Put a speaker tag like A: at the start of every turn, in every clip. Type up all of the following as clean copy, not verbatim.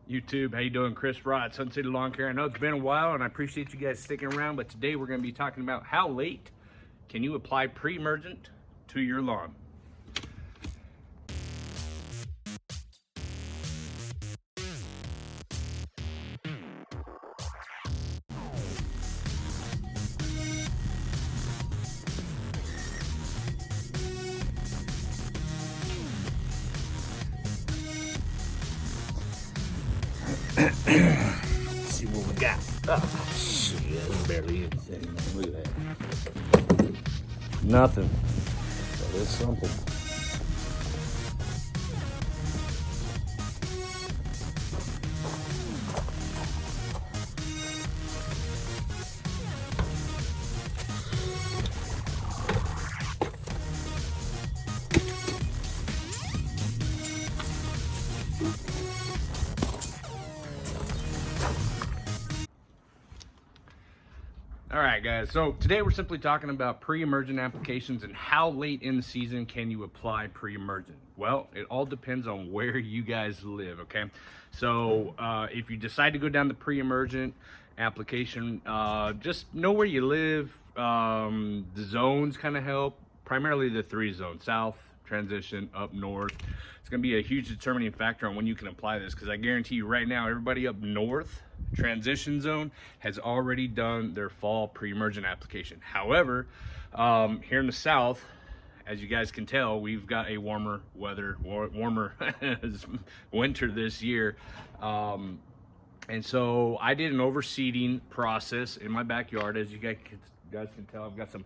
A: YouTube, how you doing? Chris Rod, Sun City Lawn Care. I know it's been a while and I appreciate you guys sticking around, but today we're going to be talking about how late can you apply pre-emergent to your lawn. Let's see what we got. Oh, shit, barely anything. Look at that. Nothing. But it's something. All right, guys, so today we're simply talking about pre-emergent applications and how late in the season can you apply pre-emergent. Well, it all depends on where you guys live, okay? So if you decide to go down the pre-emergent application, just know where you live. The zones kind of help, primarily the 3 zones: south, transition, up north. It's going to be a huge determining factor on when you can apply this, because I guarantee you right now, everybody up north, transition zone, has already done their fall pre-emergent application. However, here in the south, as you guys can tell, we've got a warmer winter this year. And so I did an overseeding process in my backyard. As you guys can tell, I've got some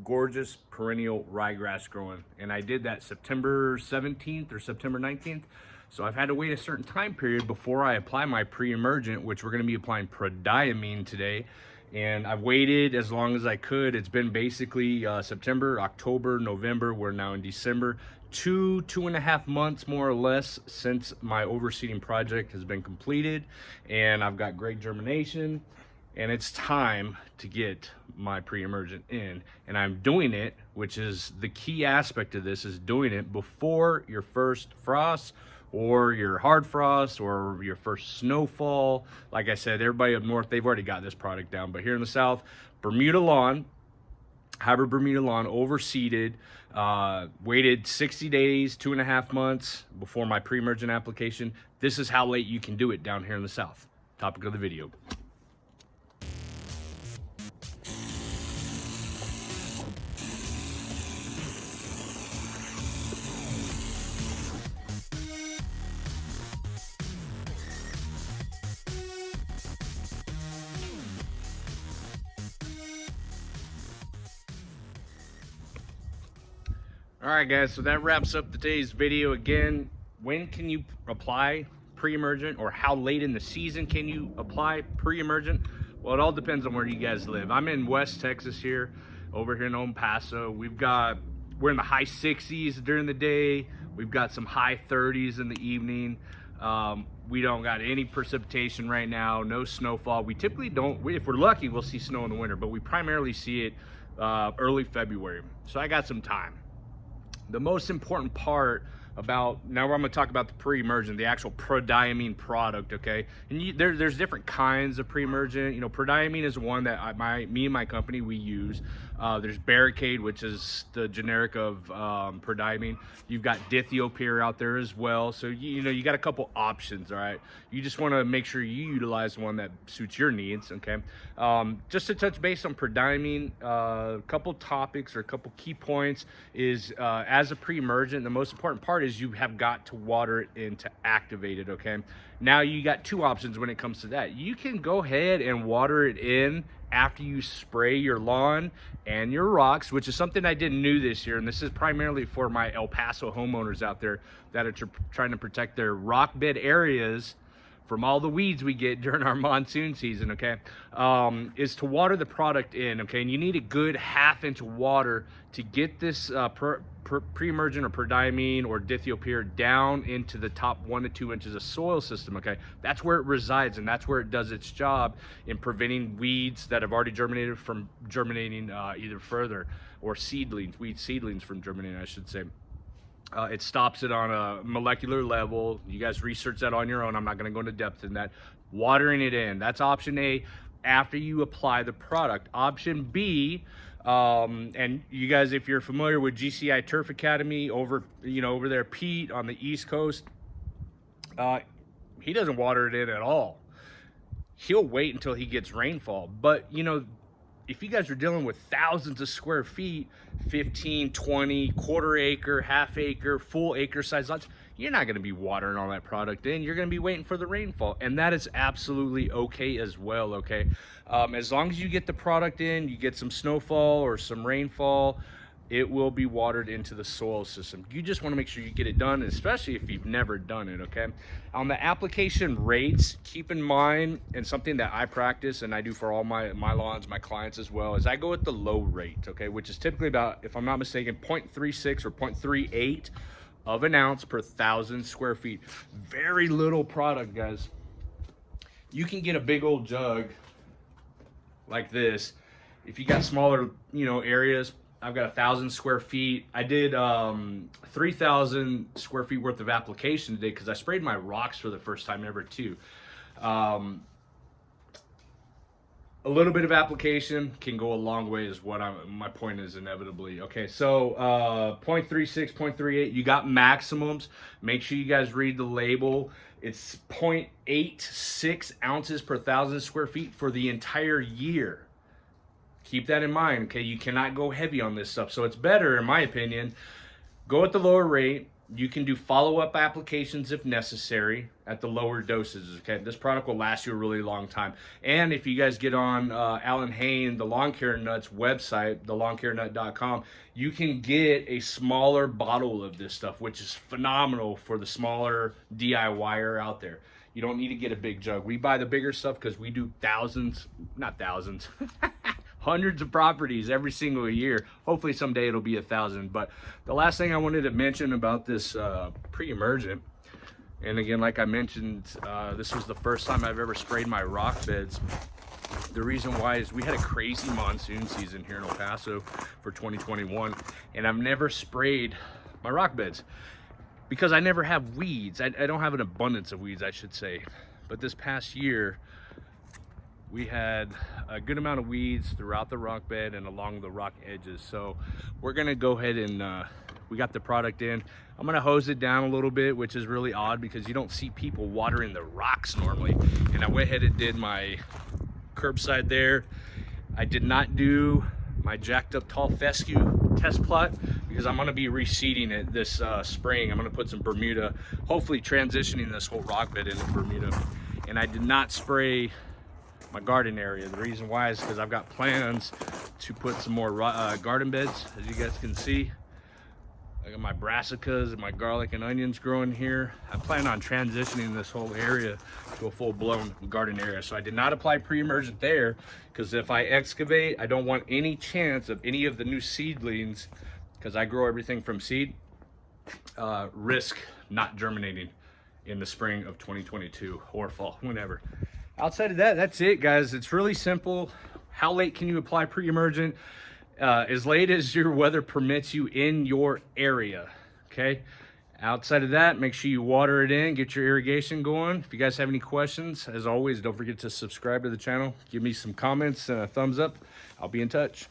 A: gorgeous perennial ryegrass growing, and I did that September 17th or September 19th. So I've had to wait a certain time period before I apply my pre-emergent, which we're going to be applying prodiamine today. And I've waited as long as I could. It's been basically September, October, November. We're now in December. 2.5 months more or less since my overseeding project has been completed, and I've got great germination. And it's time to get my pre-emergent in, and I'm doing it, which is the key aspect of this, is doing it before your first frost or your hard frost or your first snowfall. Like I said, everybody up north, they've already got this product down, but here in the south, Bermuda lawn, hybrid Bermuda lawn, overseeded, waited 60 days, 2.5 months before my pre-emergent application. This is how late you can do it down here in the south. Topic of the video. All right, guys, so that wraps up today's video. Again, when can you apply pre-emergent, or how late in the season can you apply pre-emergent? Well, it all depends on where you guys live. I'm in West Texas here, over here in Paso. We're in the high 60s during the day. We've got some high 30s in the evening. We don't got any precipitation right now, no snowfall. We typically don't, if we're lucky, we'll see snow in the winter, but we primarily see it early February. So I got some time. The most important part about, now I'm going to talk about the pre-emergent, the actual prodiamine product, okay? And there's different kinds of pre-emergent. You know, prodiamine is one that me and my company, we use. There's Barricade, which is the generic of prodiamine. You've got dithiopyr out there as well. So, you know, you got a couple options, all right? You just want to make sure you utilize one that suits your needs, okay? Just to touch base on prodiamine, a couple topics or a couple key points is, as a pre-emergent, the most important part is you have got to water it in to activate it, okay? Now you got 2 options when it comes to that. You can go ahead and water it in after you spray your lawn and your rocks, which is something I did new this year, and this is primarily for my El Paso homeowners out there that are trying to protect their rock bed areas from all the weeds we get during our monsoon season, okay, is to water the product in, okay? And you need a good 1/2 inch of water to get this pre-emergent or prodiamine or dithiopyr down into the top 1 to 2 inches of soil system, okay? That's where it resides, and that's where it does its job in preventing weeds that have already germinated from germinating either further, or weed seedlings from germinating, I should say. It stops it on a molecular level. You guys research that on your own. I'm not going to go into depth in that. Watering it in. That's option A after you apply the product. Option B, and you guys, if you're familiar with GCI Turf Academy over there, Pete on the East Coast, he doesn't water it in at all. He'll wait until he gets rainfall. But if you guys are dealing with thousands of square feet, 15, 20, quarter acre, half acre, full acre size lots, you're not going to be watering all that product in. You're going to be waiting for the rainfall, and that is absolutely okay as well. Okay, as long as you get the product in, you get some snowfall or some rainfall, it will be watered into the soil system. You just want to make sure you get it done, especially if you've never done it. Okay, on the application rates, keep in mind, and something that I practice and I do for all my lawns, my clients as well, is I go with the low rate, okay, which is typically about, if I'm not mistaken, 0.36 or 0.38 of an ounce per 1,000 square feet. Very little product, guys. You can get a big old jug like this. If you got smaller areas, I've got 1,000 square feet. I did 3,000 square feet worth of application today because I sprayed my rocks for the first time ever too. A little bit of application can go a long way is what my point is inevitably. Okay, so 0.36, 0.38, you got maximums. Make sure you guys read the label. It's 0.86 ounces per 1,000 square feet for the entire year. Keep that in mind, okay? You cannot go heavy on this stuff. So it's better, in my opinion, go at the lower rate. You can do follow-up applications if necessary at the lower doses, okay? This product will last you a really long time. And if you guys get on Alan Hain, the Lawn Care Nuts website, thelawncarenut.com, you can get a smaller bottle of this stuff, which is phenomenal for the smaller DIYer out there. You don't need to get a big jug. We buy the bigger stuff because we do not thousands, hundreds of properties every single year. Hopefully someday it'll be 1,000. But the last thing I wanted to mention about this pre-emergent, and again, like I mentioned, this was the first time I've ever sprayed my rock beds. The reason why is we had a crazy monsoon season here in El Paso for 2021, and I've never sprayed my rock beds because I never have weeds. I don't have an abundance of weeds, I should say. But this past year, we had a good amount of weeds throughout the rock bed and along the rock edges. So we're gonna go ahead and we got the product in. I'm gonna hose it down a little bit, which is really odd because you don't see people watering the rocks normally. And I went ahead and did my curbside there. I did not do my jacked up tall fescue test plot because I'm gonna be reseeding it this spring. I'm gonna put some Bermuda, hopefully transitioning this whole rock bed into Bermuda. And I did not spray my garden area. The reason why is because I've got plans to put some more garden beds. As you guys can see, I got my brassicas and my garlic and onions growing here. I plan on transitioning this whole area to a full-blown garden area. So I did not apply pre-emergent there because if I excavate, I don't want any chance of any of the new seedlings, because I grow everything from seed, risk not germinating in the spring of 2022 or fall, whenever. Outside of that, that's it, guys. It's really simple. How late can you apply pre-emergent? As late as your weather permits you in your area, okay? Outside of that, make sure you water it in, get your irrigation going. If you guys have any questions, as always, don't forget to subscribe to the channel. Give me some comments and a thumbs up. I'll be in touch.